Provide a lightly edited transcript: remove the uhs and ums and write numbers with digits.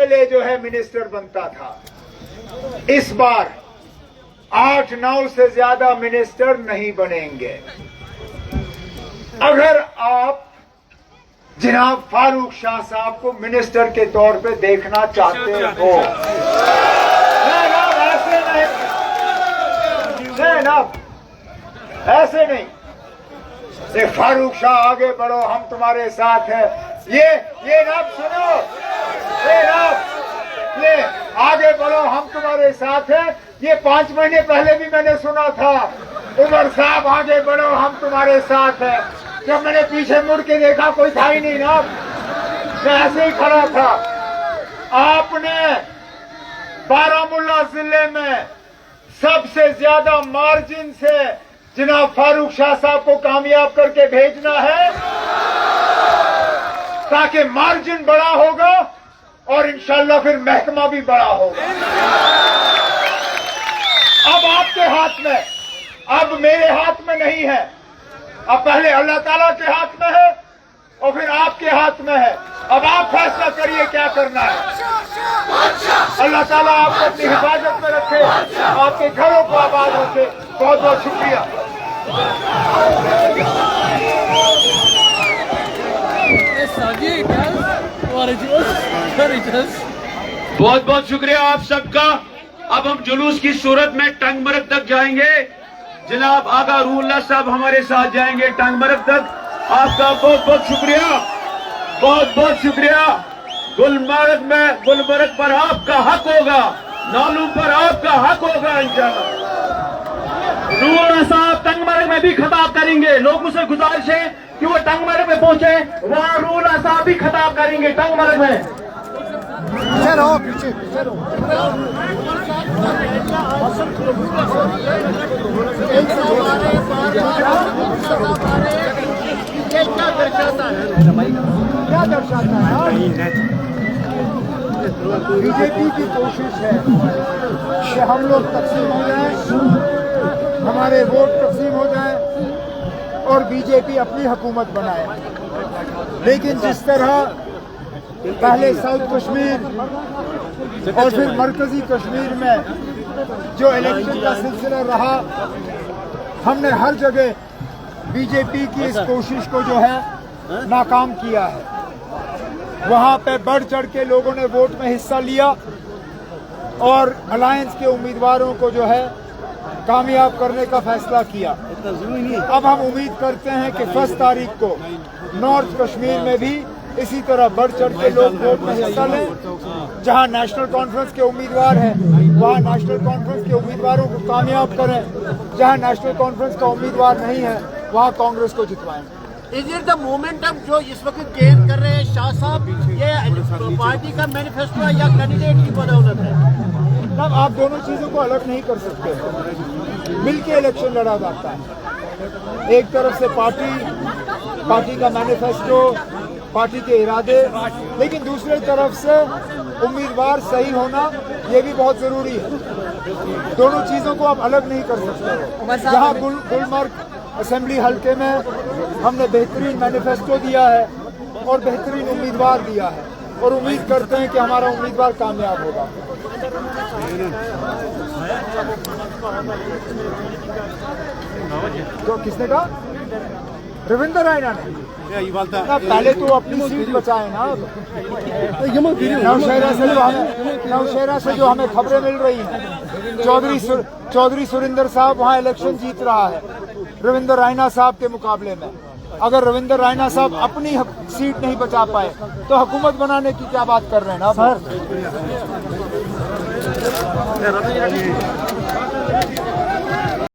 MLA जो है minister बनता था। इस बार 8-9 से ज्यादा मिनिस्टर नहीं बनेंगे। अगर आप जनाब फारूक शाह साहब को मिनिस्टर के तौर पे देखना चाहते हो, ऐसे नहीं, फारूक शाह आगे बढ़ो हम तुम्हारे साथ है, ये ना सुनो, ये आगे बढ़ो हम तुम्हारे साथ है, ये 5 महीने पहले भी मैंने सुना था। उमर साहब आगे बढ़ो हम तुम्हारे साथ है। जब मैंने पीछे मुड़ के देखा कोई था ही नहीं ना, मैं ऐसे ही खड़ा था। आपने बारामूला जिले में सबसे ज्यादा मार्जिन से जनाब फारूक शाह साहब को कामयाब करके भेजना है, ताकि मार्जिन बड़ा होगा और इंशाल्लाह फिर महकमा भी बड़ा होगा। अब आपके हाथ में, अब मेरे हाथ में नहीं है। अब पहले अल्लाह ताला के हाथ में है और फिर आपके हाथ में है। अब आप फैसला करिए क्या करना है। अल्लाह ताला आपको अपनी हिफाजत में रखे, आपके घरों को आबाद रखे। बहुत बहुत शुक्रिया। बहुत बहुत शुक्रिया आप सबका। अब हम जुलूस की सूरत में टंगमरग तक जाएंगे। जनाब आगा रूहुल्लाह साहब हमारे साथ जाएंगे टंगमरग तक। आपका बहुत बहुत शुक्रिया, बहुत बहुत शुक्रिया। गुलमर्ग पर आपका हक होगा, नालू पर आपका हक होगा इंशाल्लाह। रूहुल्लाह साहब टंगमरग में भी खिताब करेंगे। लोगों से गुजारिश है कि वो टंगमरग में पहुंचे, वहाँ रूहुल्लाह साहब भी खिताब करेंगे टंगमरग में। क्या दर्शाता है? बीजेपी की कोशिश है कि हम लोग तकसीम हो जाएं, हमारे वोट तकसीम हो जाएं और बीजेपी अपनी हुकूमत बनाए। लेकिन जिस तरह पहले साउथ कश्मीर और फिर मरकजी कश्मीर में जो इलेक्शन का सिलसिला रहा, हमने हर जगह बीजेपी की इस कोशिश को जो है नाकाम किया है। वहां पे बढ़ चढ़ के लोगों ने वोट में हिस्सा लिया और अलायंस के उम्मीदवारों को जो है कामयाब करने का फैसला किया। अब हम उम्मीद करते हैं कि 1 तारीख को नॉर्थ कश्मीर में भी इसी तरह बढ़ चढ़ के लोग वोट में हिस्सा लें। जहां नेशनल कॉन्फ्रेंस के उम्मीदवार हैं, वहां नेशनल कॉन्फ्रेंस के उम्मीदवारों को कामयाब करें। जहां नेशनल कॉन्फ्रेंस का उम्मीदवार नहीं है, वहां कांग्रेस को जितवाएं। इज इट द मोमेंटम जो इस वक्त गेन कर रहे हैं शाह साहब, ये पार्टी का मैनिफेस्टो है या कैंडिडेट की बदौलत है? तब आप दोनों चीजों को अलग नहीं कर सकते। मिलके इलेक्शन लड़ा जाता है। एक तरफ से पार्टी का मैनिफेस्टो, पार्टी के इरादे, लेकिन दूसरी तरफ से उम्मीदवार सही होना ये भी बहुत जरूरी है। दोनों चीजों को आप अलग नहीं कर सकते। जहाँ गुलमर्ग असेंबली हल्के में हमने बेहतरीन मैनिफेस्टो दिया है और बेहतरीन उम्मीदवार दिया है और उम्मीद करते हैं कि हमारा उम्मीदवार कामयाब होगा। तो किसने कहा? रविंद्र रायना ने। ना पहले तो अपनी सीट बचाए ना। नौशहरा से जो हमें खबरें मिल रही हैं, चौधरी सुरिंदर साहब वहाँ इलेक्शन जीत रहा है रविंद्र रायना साहब के मुकाबले में। अगर रविंद्र रायना साहब अपनी सीट नहीं बचा पाए तो हुकूमत बनाने की क्या बात कर रहे हैं ना सर?